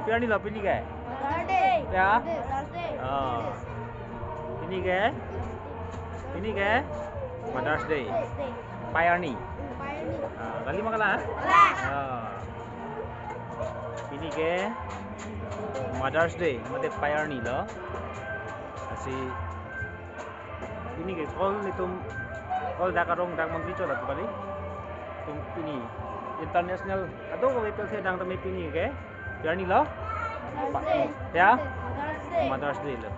Piani lo pini ke? Ya. Oh. Ini ke? Mother's Day. Piani. Kali makalah. Ini ke Mother's Day. Mate Piani lo. Asi. Ini ke call itu call dakarong dak menteri coba tu kali. Tum pini international atau kau itu saya dang temui pini ke? Piani lo. Ya. Mother's Day lo.